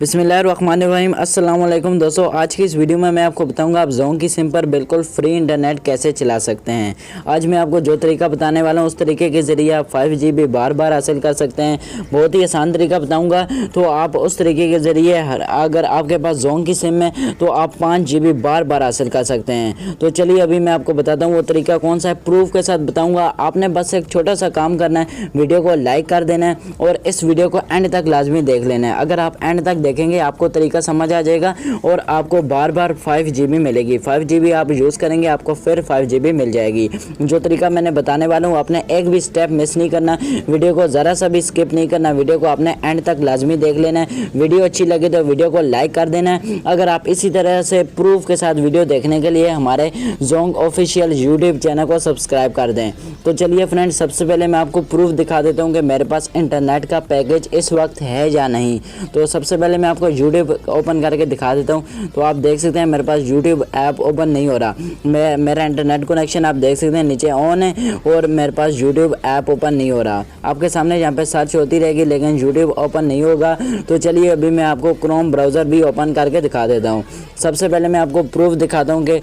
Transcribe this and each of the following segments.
बिस्मिल्लाहिर्रहमानिर्रहीम। अस्सलाम वालेकुम दोस्तों, आज की इस वीडियो में मैं आपको बताऊंगा आप जोंग की सिम पर बिल्कुल फ्री इंटरनेट कैसे चला सकते हैं। आज मैं आपको जो तरीका बताने वाला हूं उस तरीके के ज़रिए आप 5GB बार बार हासिल कर सकते हैं। बहुत ही आसान तरीका बताऊंगा, तो आप उस तरीके के ज़रिए अगर आपके पास जोंग की सिम है तो आप 5GB बार बार हासिल कर सकते हैं। तो चलिए अभी मैं आपको बताता हूँ वो तरीका कौन सा है, प्रूफ के साथ बताऊँगा। आपने बस एक छोटा सा काम करना है, वीडियो को लाइक कर देना है और इस वीडियो को एंड तक लाजमी देख लेना है। अगर आप एंड तक देखेंगे आपको तरीका समझ आ जाएगा और आपको बार बार 5GB मिलेगी। 5GB आप यूज़ करेंगे आपको फिर 5GB मिल जाएगी। जो तरीका मैंने बताने वाला हूँ आपने एक भी स्टेप मिस नहीं करना, वीडियो को ज़रा सा भी स्किप नहीं करना, वीडियो को आपने एंड तक लाजमी देख लेना है। वीडियो अच्छी लगे तो वीडियो को लाइक कर देना है। अगर आप इसी तरह से प्रूफ के साथ वीडियो देखने के लिए हमारे जोंग ऑफिशियल यूट्यूब चैनल को सब्सक्राइब कर दें। तो चलिए फ्रेंड्स, सबसे पहले मैं आपको प्रूफ दिखा देता हूँ कि मेरे पास इंटरनेट का पैकेज इस वक्त है या नहीं। तो सबसे पहले मैं आपको यूट्यूब ओपन करके दिखा देता हूँ। तो आप देख सकते हैं मेरे पास यूट्यूब ऐप ओपन नहीं हो रहा। मेरा इंटरनेट कनेक्शन आप देख सकते हैं नीचे ऑन है और मेरे पास यूट्यूब ऐप ओपन नहीं हो रहा। आपके सामने यहाँ पे सर्च होती रहेगी लेकिन यूट्यूब ओपन नहीं होगा। तो चलिए अभी मैं आपको क्रोम ब्राउज़र भी ओपन करके दिखा देता हूँ। सबसे पहले मैं आपको प्रूफ दिखाता हूँ कि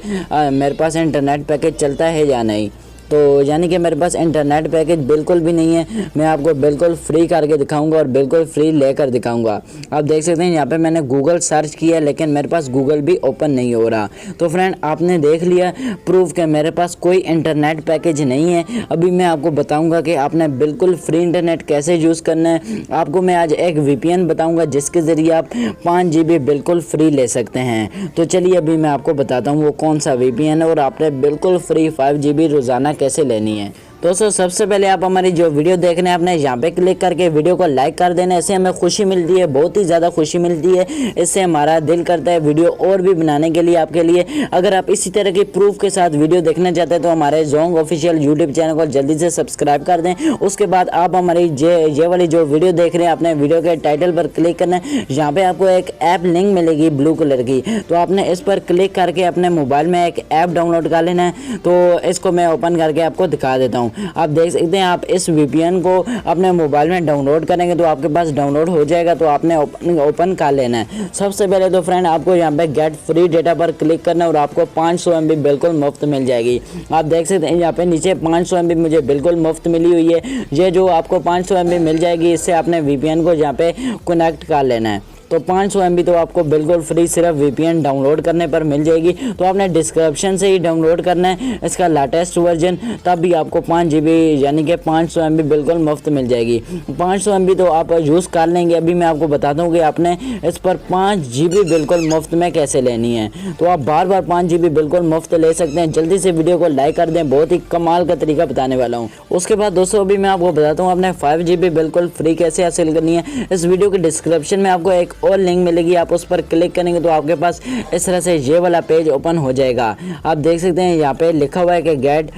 मेरे पास इंटरनेट पैकेज चलता है या नहीं। तो यानी कि मेरे पास इंटरनेट पैकेज बिल्कुल भी नहीं है। मैं आपको बिल्कुल फ्री करके दिखाऊंगा और बिल्कुल फ्री लेकर दिखाऊंगा। आप देख सकते हैं यहाँ पे मैंने गूगल सर्च किया लेकिन मेरे पास गूगल भी ओपन नहीं हो रहा। तो फ्रेंड आपने देख लिया प्रूफ के मेरे पास कोई इंटरनेट पैकेज नहीं है। अभी मैं आपको बताऊँगा कि आपने बिल्कुल फ्री इंटरनेट कैसे यूज़ करना है। आपको मैं आज एक VPN बताऊँगा जिसके ज़रिए आप 5GB बिल्कुल फ्री ले सकते हैं। तो चलिए अभी मैं आपको बताता हूँ वो कौन सा VPN है और आपने बिल्कुल फ्री 5GB रोज़ाना कैसे लेनी है। दोस्तों सबसे पहले आप हमारी जो वीडियो देख रहे हैं आपने यहाँ पे क्लिक करके वीडियो को लाइक कर देना। इससे हमें खुशी मिलती है, बहुत ही ज़्यादा खुशी मिलती है। इससे हमारा दिल करता है वीडियो और भी बनाने के लिए आपके लिए। अगर आप इसी तरह की प्रूफ के साथ वीडियो देखना चाहते हैं तो हमारे जोंग ऑफिशियल यूट्यूब चैनल को जल्दी से सब्सक्राइब कर दें। उसके बाद आप हमारी ये वाली जो वीडियो देख रहे हैं अपने वीडियो के टाइटल पर क्लिक करना है। यहाँ पर आपको एक ऐप लिंक मिलेगी ब्लू कलर की, तो आपने इस पर क्लिक करके अपने मोबाइल में एक ऐप डाउनलोड कर लेना है। तो इसको मैं ओपन करके आपको दिखा देता हूँ। आप देख सकते हैं आप इस VPN को अपने मोबाइल में डाउनलोड करेंगे तो आपके पास डाउनलोड हो जाएगा। तो आपने ओपन कर लेना है। सबसे पहले तो फ्रेंड आपको यहाँ पे गेट फ्री डेटा पर क्लिक करना है और आपको 500 MB बिल्कुल मुफ्त मिल जाएगी। आप देख सकते हैं यहाँ पे नीचे 500 MB मुझे बिल्कुल मुफ्त मिली हुई है। ये जो आपको 500 MB मिल जाएगी इससे आपने VPN को यहाँ पे कनेक्ट कर लेना है। तो 500 MB तो आपको बिल्कुल फ्री सिर्फ VPN डाउनलोड करने पर मिल जाएगी। तो आपने डिस्क्रिप्शन से ही डाउनलोड करना है इसका लेटेस्ट वर्जन, तब भी आपको 5GB यानी कि 500 MB बिल्कुल मुफ्त मिल जाएगी। 500 MB तो आप यूज़ कर लेंगे। अभी मैं आपको बताता हूँ कि आपने इस पर 5GB बिल्कुल मुफ्त में कैसे लेनी है। तो आप बार बार 5GB बिल्कुल मुफ्त ले सकते हैं। जल्दी से वीडियो को लाइक कर दें, बहुत ही कमाल का तरीका बताने वाला हूँ। उसके बाद दोस्तों अभी मैं आपको बताता हूँ आपने 5GB बिल्कुल फ्री कैसे हासिल करनी है। इस वीडियो के डिस्क्रिप्शन में आपको एक और लिंक मिलेगी, आप उस पर क्लिक करेंगे तो आपके पास इस तरह से ये वाला पेज ओपन हो जाएगा। आप देख सकते हैं यहाँ पे लिखा हुआ है कि gate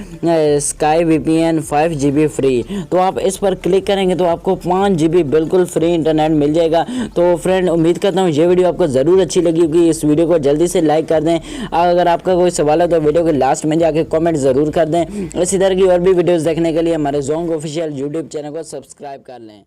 sky VPN 5GB free. तो आप इस पर क्लिक करेंगे तो आपको 5GB बिल्कुल फ्री इंटरनेट मिल जाएगा। तो फ्रेंड उम्मीद करता हूँ ये वीडियो आपको ज़रूर अच्छी लगी होगी। इस वीडियो को जल्दी से लाइक कर दें। अगर आपका कोई सवाल है तो वीडियो के लास्ट में जाके कमेंट ज़रूर कर दें। इसी तरह की और भी वीडियोज़ देखने के लिए हमारे जोंग ऑफिशियल यूट्यूब चैनल को सब्सक्राइब कर लें।